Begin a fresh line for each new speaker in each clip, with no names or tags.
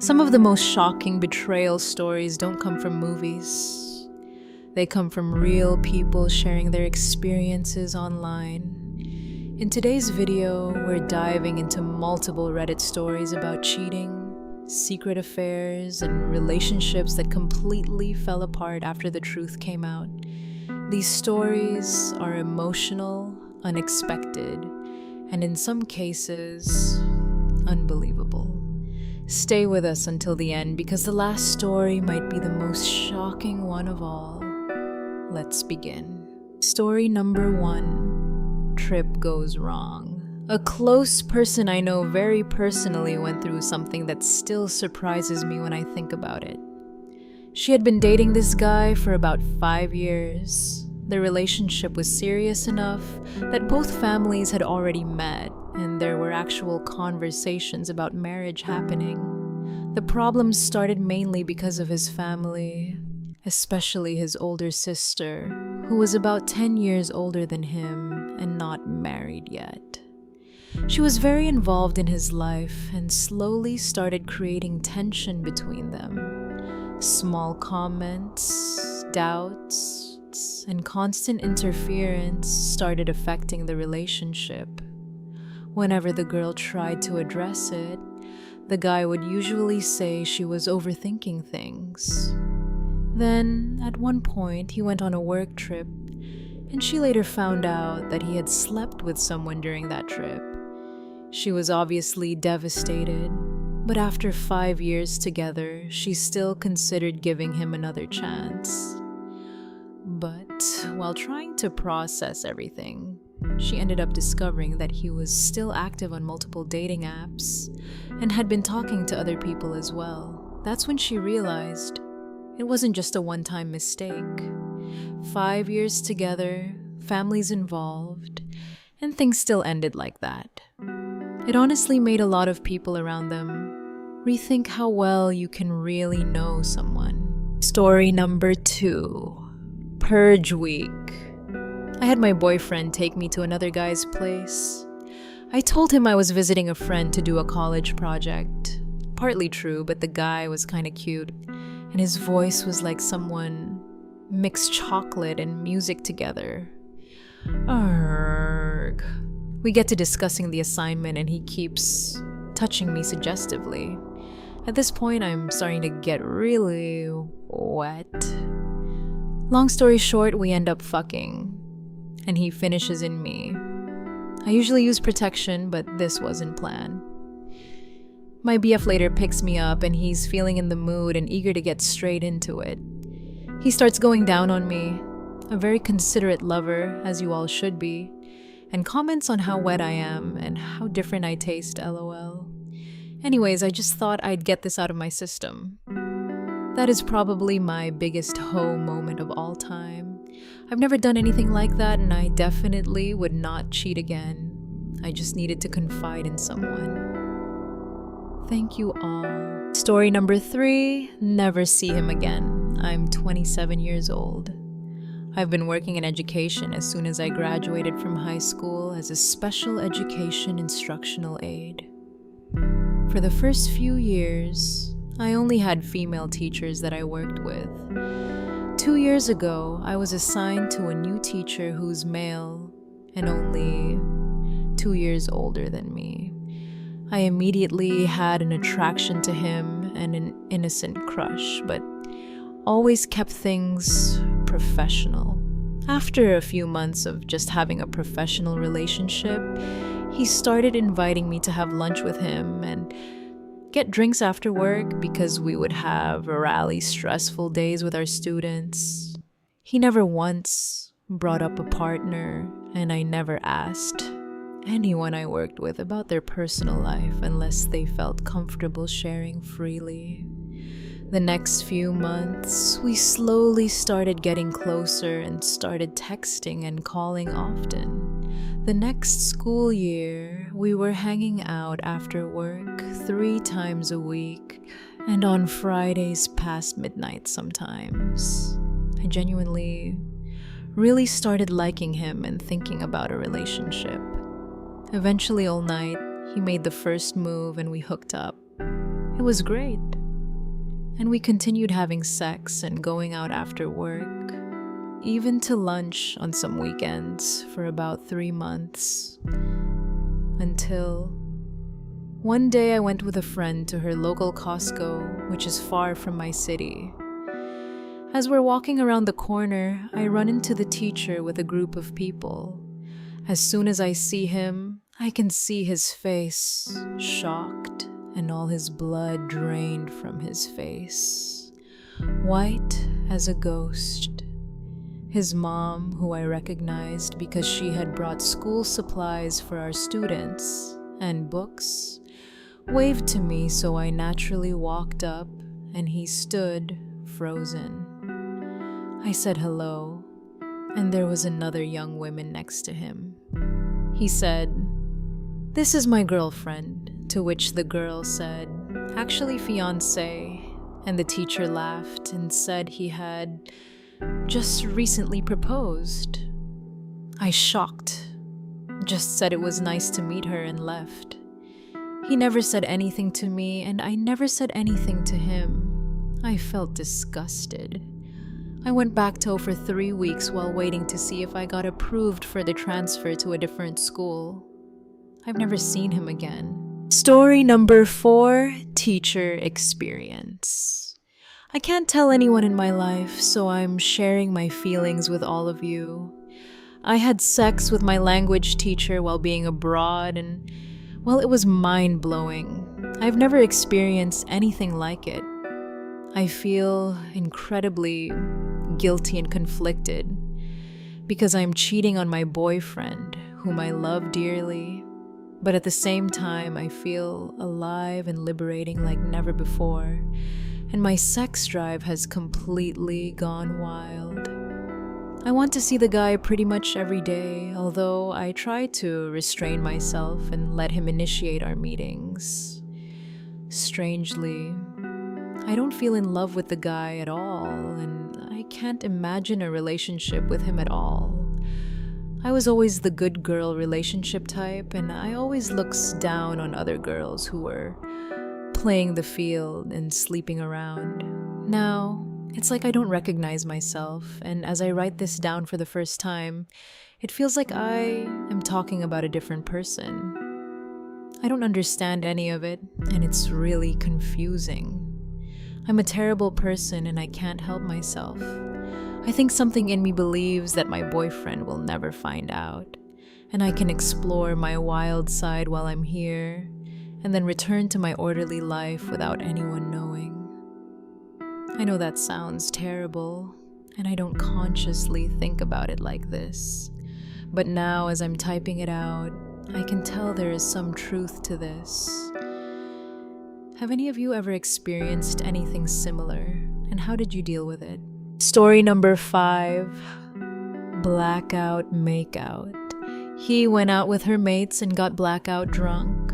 Some of the most shocking betrayal stories don't come from movies. They come from real people sharing their experiences online. In today's video, we're diving into multiple Reddit stories about cheating, secret affairs, and relationships that completely fell apart after the truth came out. These stories are emotional, unexpected, and in some cases, unbelievable. Stay with us until the end because the last story might be the most shocking one of all. Let's begin. Story number 1. Trip goes wrong. A close person I know very personally went through something that still surprises me when I think about it. She had been dating this guy for about 5 years. The relationship was serious enough that both families had already met, and there were actual conversations about marriage happening. The problems started mainly because of his family, especially his older sister, who was about 10 years older than him and not married yet. She was very involved in his life and slowly started creating tension between them. Small comments, doubts, and constant interference started affecting the relationship. Whenever the girl tried to address it, the guy would usually say she was overthinking things. Then, at one point, he went on a work trip, and she later found out that he had slept with someone during that trip. She was obviously devastated, but after 5 years together, she still considered giving him another chance. But while trying to process everything, she ended up discovering that he was still active on multiple dating apps and had been talking to other people as well. That's when she realized it wasn't just a one-time mistake. 5 years together, families involved, and things still ended like that. It honestly made a lot of people around them rethink how well you can really know someone. Story number 2. Purge week. I had my boyfriend take me to another guy's place. I told him I was visiting a friend to do a college project. Partly true, but the guy was kind of cute, and his voice was like someone mixed chocolate and music together. Arrgh. We get to discussing the assignment and he keeps touching me suggestively. At this point, I'm starting to get really wet. Long story short, we end up fucking, and he finishes in me. I usually use protection, but this wasn't planned. My BF later picks me up, and he's feeling in the mood and eager to get straight into it. He starts going down on me, a very considerate lover, as you all should be, and comments on how wet I am and how different I taste, lol. Anyways, I just thought I'd get this out of my system. That is probably my biggest hoe moment of all time. I've never done anything like that, and I definitely would not cheat again. I just needed to confide in someone. Thank you all. Story number 3, never see him again. I'm 27 years old. I've been working in education as soon as I graduated from high school as a special education instructional aide. For the first few years, I only had female teachers that I worked with. 2 years ago, I was assigned to a new teacher who's male and only 2 years older than me. I immediately had an attraction to him and an innocent crush, but always kept things professional. After a few months of just having a professional relationship, he started inviting me to have lunch with him and get drinks after work because we would have rally stressful days with our students. He never once brought up a partner, and I never asked anyone I worked with about their personal life unless they felt comfortable sharing freely. The next few months, we slowly started getting closer and started texting and calling often. The next school year, we were hanging out after work 3 times a week and on Fridays past midnight sometimes. I genuinely really started liking him and thinking about a relationship. Eventually all night, he made the first move and we hooked up. It was great. And we continued having sex and going out after work, even to lunch on some weekends for about 3 months. Until one day I went with a friend to her local Costco, which is far from my city. As we're walking around the corner, I run into the teacher with a group of people. As soon as I see him, I can see his face, shocked, and all his blood drained from his face, white as a ghost. His mom, who I recognized because she had brought school supplies for our students and books, waved to me, so I naturally walked up and he stood frozen. I said hello, and there was another young woman next to him. He said, "This is my girlfriend," to which the girl said, "Actually, fiancé," and the teacher laughed and said he had just recently proposed. I shocked, just said it was nice to meet her and left. He never said anything to me, and I never said anything to him. I felt disgusted. I went back to for 3 weeks while waiting to see if I got approved for the transfer to a different school. I've never seen him again. Story number 4, teacher experience. I can't tell anyone in my life, so I'm sharing my feelings with all of you. I had sex with my language teacher while being abroad, and, well, it was mind-blowing. I've never experienced anything like it. I feel incredibly guilty and conflicted because I'm cheating on my boyfriend, whom I love dearly, but at the same time I feel alive and liberating like never before, and my sex drive has completely gone wild. I want to see the guy pretty much every day, although I try to restrain myself and let him initiate our meetings. Strangely, I don't feel in love with the guy at all, and I can't imagine a relationship with him at all. I was always the good girl relationship type, and I always looked down on other girls who were playing the field and sleeping around. Now, it's like I don't recognize myself, and as I write this down for the first time, it feels like I am talking about a different person. I don't understand any of it, and it's really confusing. I'm a terrible person and I can't help myself. I think something in me believes that my boyfriend will never find out, and I can explore my wild side while I'm here, and then return to my orderly life without anyone knowing. I know that sounds terrible, and I don't consciously think about it like this. But now, as I'm typing it out, I can tell there is some truth to this. Have any of you ever experienced anything similar, and how did you deal with it? Story number 5, blackout makeout. He went out with her mates and got blackout drunk.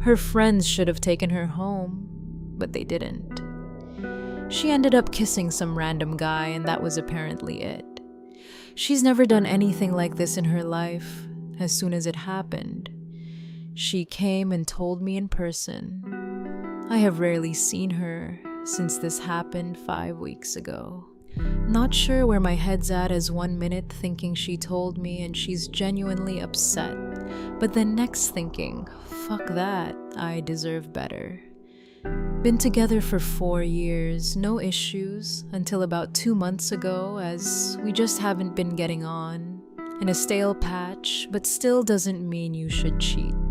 Her friends should have taken her home, but they didn't. She ended up kissing some random guy, and that was apparently it. She's never done anything like this in her life. As soon as it happened, she came and told me in person. I have rarely seen her since this happened 5 weeks ago. Not sure where my head's at, as 1 minute thinking she told me and she's genuinely upset, but then next thinking, fuck that, I deserve better. Been together for 4 years, no issues, until about 2 months ago, as we just haven't been getting on. In a stale patch, but still doesn't mean you should cheat.